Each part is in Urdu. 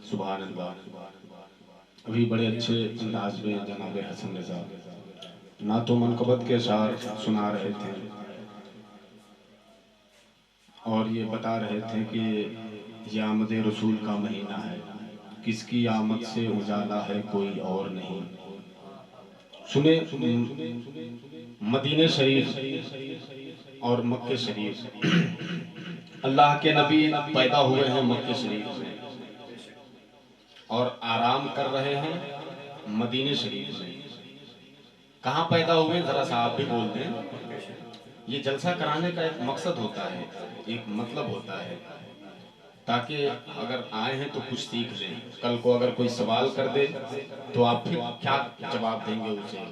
سبحان اللہ۔ ابھی بڑے اچھے انداز میں جناب حسن رضا نعت و منقبت کے اشعار سنا رہے تھے اور یہ بتا رہے تھے کہ یہ آمد رسول کا مہینہ ہے، کس کی آمد سے اجالا ہے کوئی اور نہیں۔ سنے مدینہ شریف اور مکہ شریف، اللہ کے نبی پیدا ہوئے ہیں مکہ شریف میں اور آرام کر رہے ہیں مدینہ شریف میں۔ کہاں پیدا ہوئے ذرا سا آپ بھی بول دیں۔ یہ جلسہ کرانے کا ایک مقصد ہوتا ہے، ایک مطلب ہوتا ہے، تاکہ اگر آئے ہیں تو کچھ سیکھ لیں، کل کو اگر کوئی سوال کر دے تو آپ پھر کیا جواب دیں گے اسے۔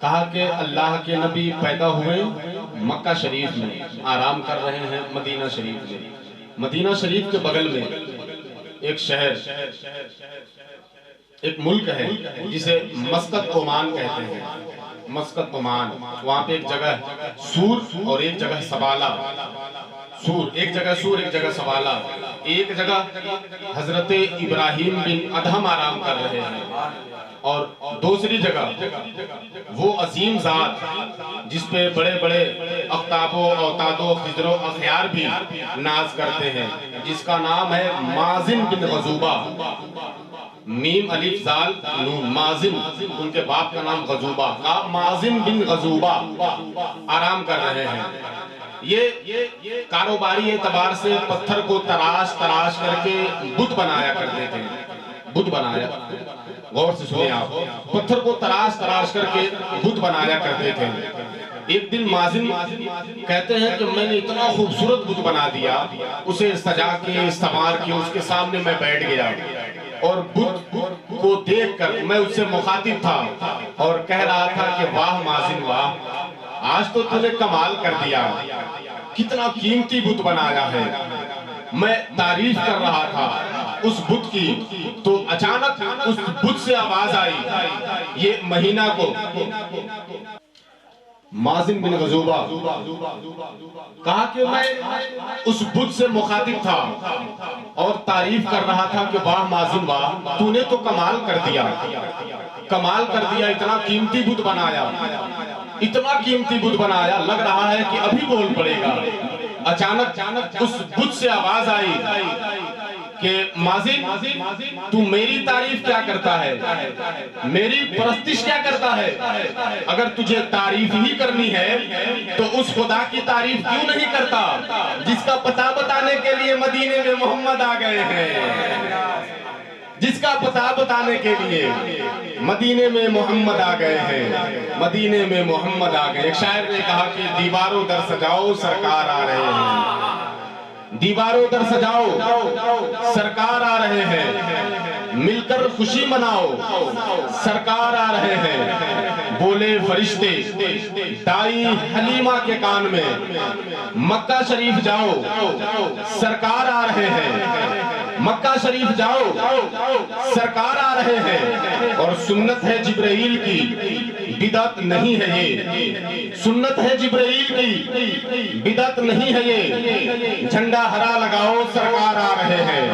کہا کہ اللہ کے نبی پیدا ہوئے مکہ شریف میں، آرام کر رہے ہیں مدینہ شریف میں۔ مدینہ شریف کے بغل میں ایک شہر، ایک ملک ہے جسے مسقط عمان کہتے ہیں، مسقط عمان۔ وہاں پہ ایک جگہ سور اور ایک جگہ سبالہ، سور ایک جگہ، سور ایک جگہ سبالہ۔ ایک جگہ حضرت ابراہیم بن ادہم آرام کر رہے ہیں اور دوسری جگہ وہ عظیم ذات جس پہ بڑے بڑے اقطاب و اوتاد و خضر و اخیار بھی ناز کرتے ہیں، جس کا نام ہے مازن بن غزوبہ، میم الف زال نون، مازن، ان کے باپ کا نام غزوبہ، مازن بن غزوبہ آرام کر رہے ہیں۔ یہ کاروباری اعتبار سے پتھر کو تراش کر کے بت بنایا کرتے تھے، بت بنایا، غور سے سنیں آپ، پتھر کو تراش کر کے بت بنایا کرتے تھے۔ ایک دن مازن کہتے ہیں کہ میں نے اتنا خوبصورت بت بنا دیا، اسے سجا کے استعمار کے اس کے سامنے میں بیٹھ گیا اور بت کو دیکھ کر میں اس سے مخاطب تھا اور کہہ رہا تھا کہ واہ مازن واہ، آج تو تُو نے کمال کر دیا، کتنا قیمتی بت بنایا ہے۔ میں تعریف کر رہا تھا اس بت کی تو اچانک اس بت سے آواز آئی، یہ مہینہ کو مازن بن غزوبہ کہا کہ میں اس بت سے مخاطب تھا اور تعریف کر رہا تھا کہ واہ مازن واہ، تو نے تو کمال کر دیا، کمال کر دیا، اتنا قیمتی بت بنایا، اتنا قیمتی بت بنایا، لگ رہا ہے کہ ابھی بول پڑے گا۔ اچانک اس بت سے آواز آئی کہ مازن تو میری تعریف کیا کرتا ہے، میری پرستش کیا کرتا ہے؟ اگر تجھے تعریف ہی کرنی ہے تو اس خدا کی تعریف کیوں نہیں کرتا جس کا پتہ بتانے کے لیے مدینے میں محمد آ گئے ہیں، جس کا پتہ بتانے کے لیے مدینے میں محمد آ گئے ہیں، مدینے میں محمد آ گئے۔ ایک شاعر نے کہا کہ دیواروں در سجاؤ سرکار آ رہے ہیں، دیواروں در سجاؤ سرکار آ رہے ہیں، مل کر خوشی مناؤ سرکار آ رہے ہیں۔ بولے فرشتے دائی حلیمہ کے کان میں، مکہ شریف جاؤ سرکار آ رہے ہیں، مکہ شریف جاؤ سرکار آ رہے ہیں۔ اور سنت ہے جبرائیل کی بدعت نہیں ہے یہ، سنت ہے جبرائیل کی بدعت نہیں ہے یہ، جھنڈا ہرا لگاؤ سرکار آ رہے ہیں،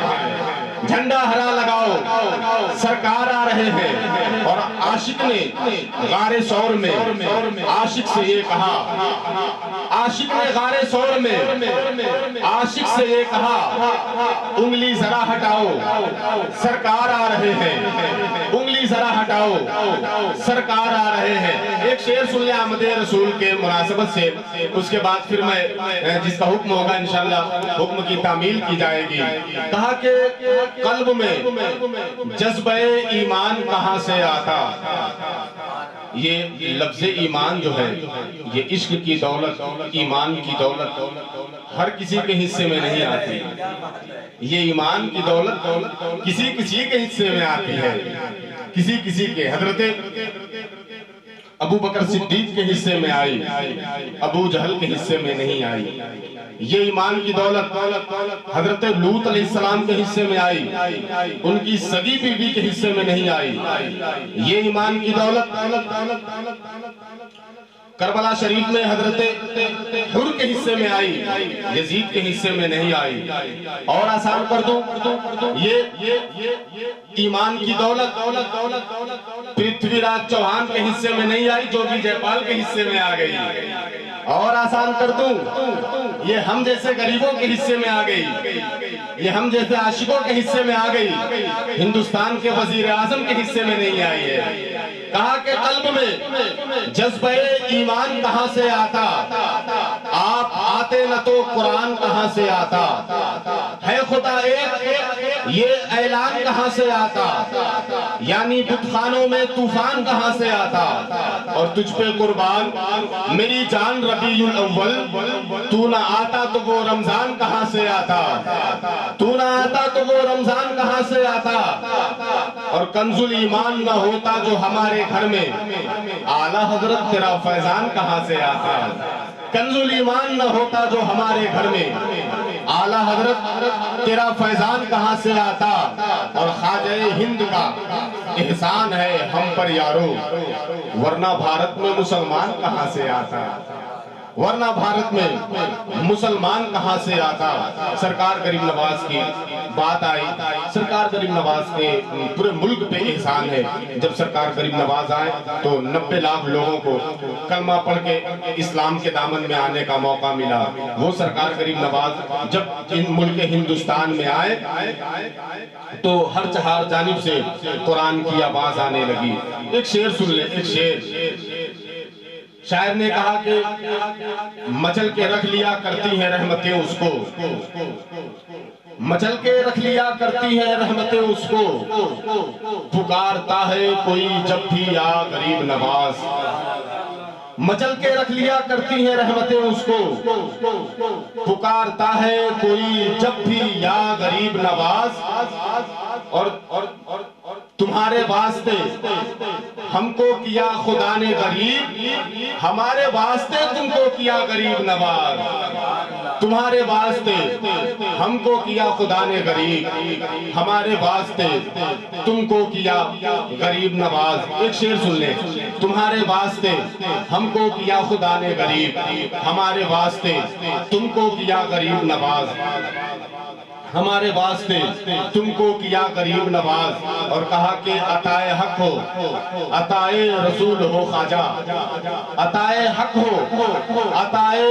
جھنڈا ہرا لگاؤ سرکار آ رہے ہیں۔ اور عاشق نے غار ثور میں عاشق سے یہ کہا، عاشق نے غار ثور میں عاشق سے یہ کہا، انگلی ذرا ہٹاؤ سرکار آ رہے ہیں، انگلی ذرا ہٹاؤ سرکار آ رہے ہیں۔ ایک شعر سن لیں آمد رسول کے مناسبت سے، اس کے بعد پھر میں جس کا حکم ہوگا انشاءاللہ حکم کی تعمیل کی جائے گی۔ کہا کہ قلب میں جذبہ ایمان کہاں سے آتا؟ یہ لفظ ایمان جو ہے یہ عشق کی دولت، ایمان کی دولت ہر کسی کے حصے میں نہیں آتی، یہ ایمان کی دولت کسی کسی کے حصے میں آتی ہے، کسی کسی کے۔ حضرت ابو بکر صدیق کے حصے میں آئی، ابو جہل کے حصے میں نہیں آئی۔ یہ ایمان کی دولت حضرت لوط علیہ السلام کے حصے میں آئی، ان کی سگی بیوی کے حصے میں نہیں آئی۔ یہ ایمان کی دولت کربلا شریف میں حضرت حر کے حصے میں آئی، یزید کے حصے میں نہیں آئی۔ اور آسان کر دوں، یہ ایمان کی دولت پرتھوی راج چوہان کے حصے میں نہیں آئی، جوگی جے پال کے حصے میں آ گئی۔ اور آسان کر دوں، یہ ہم جیسے غریبوں کے حصے میں آ گئی، یہ ہم جیسے عاشقوں کے حصے میں آ گئی، ہندوستان کے وزیر اعظم کے حصے میں نہیں آئی ہے۔ کہا کہ قلب میں جذبہ ایمان کہاں سے آتا، آپ آتے نہ تو قرآن کہاں سے آتا، ہے خدا ایک یہ اعلان کہاں سے آتا، یعنی بت خانوں میں طوفان کہاں سے آتا، اور تجھ پہ قربان میری جان ربیع الاول، تو نہ آتا تو وہ رمضان کہاں سے آتا، تو نہ آتا تو وہ رمضان کہاں سے آتا، اور کنز الایمان نہ ہوتا جو ہمارے گھر میں، اعلیٰ حضرت تیرا فیضان کہاں سے آتا، کنز الایمان نہ ہوتا جو ہمارے گھر میں، اعلیٰ حضرت تیرا فیضان کہاں سے آتا، اور خواجہ ہند کا احسان ہے ہم پر یارو، ورنہ بھارت میں مسلمان کہاں سے آتا، ورنہ بھارت میں مسلمان کہاں سے آتا۔ سرکار غریب نواز کی بات آئی، سرکار غریب نواز کے پورے ملک پہ احسان ہے، جب سرکار غریب نواز آئے تو 90 لاکھ لوگوں کو کلمہ پڑھ کے اسلام کے دامن میں آنے کا موقع ملا۔ وہ سرکار غریب نواز جب ملک ہندوستان میں آئے تو ہر چہار جانب سے قرآن کی آواز آنے لگی۔ ایک شعر سن لیں، ایک شعر، شاعر نے کہا کہ مچل کے رکھ لیا کرتی ہیں رحمتیں اس کو، مچل کے رکھ لیا کرتی ہیں رحمتیں اس کو، پکارتا ہے کوئی جب بھی یا غریب نواز، مچل کے رکھ لیا کرتی ہیں رحمتیں اس کو، پکارتا ہے کوئی جب بھی یا غریب نواز، اور تمہارے واسطے ہم کو کیا خدا نے غریب، ہمارے واسطے تم کو کیا غریب نواز، تمہارے واسطے ہم کو کیا خدا نے غریب، ہمارے واسطے تم کو کیا غریب نواز۔ ایک شعر سن لیں، تمہارے واسطے ہم کو کیا خدا نے غریب، ہمارے واسطے تم کو کیا غریب نواز، ہمارے واسطے تم کو کیا غریب نواز، اور کہا کہ عطائے حق ہو، عطائے رسول ہو خواجہ، عطائے حق ہو، عطائے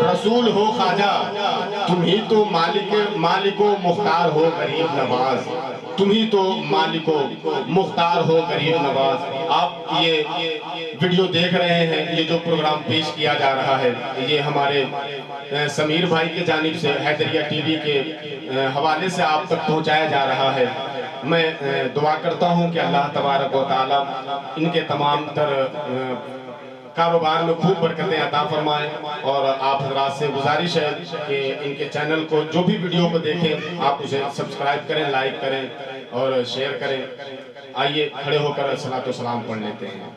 رسول ہو خواجہ، تم ہی تو مالک و مختار ہو غریب نواز، تم ہی تو مالک و مختار ہو غریب نواز۔ آپ یہ ویڈیو دیکھ رہے ہیں، یہ جو پروگرام پیش کیا جا رہا ہے، یہ ہمارے سمیر بھائی کی جانب سے حیدریہ ٹی وی کے حوالے سے آپ تک پہنچایا جا رہا ہے۔ میں دعا کرتا ہوں کہ اللہ تبارک و تعالی ان کے تمام تر کاروبار میں خوب برکتیں عطا فرمائیں، اور آپ حضرات سے گزارش ہے کہ ان کے چینل کو جو بھی ویڈیو کو دیکھیں آپ اسے سبسکرائب کریں، لائک کریں اور شیئر کریں۔ آئیے کھڑے ہو کر صلاۃ و سلام پڑھ لیتے ہیں۔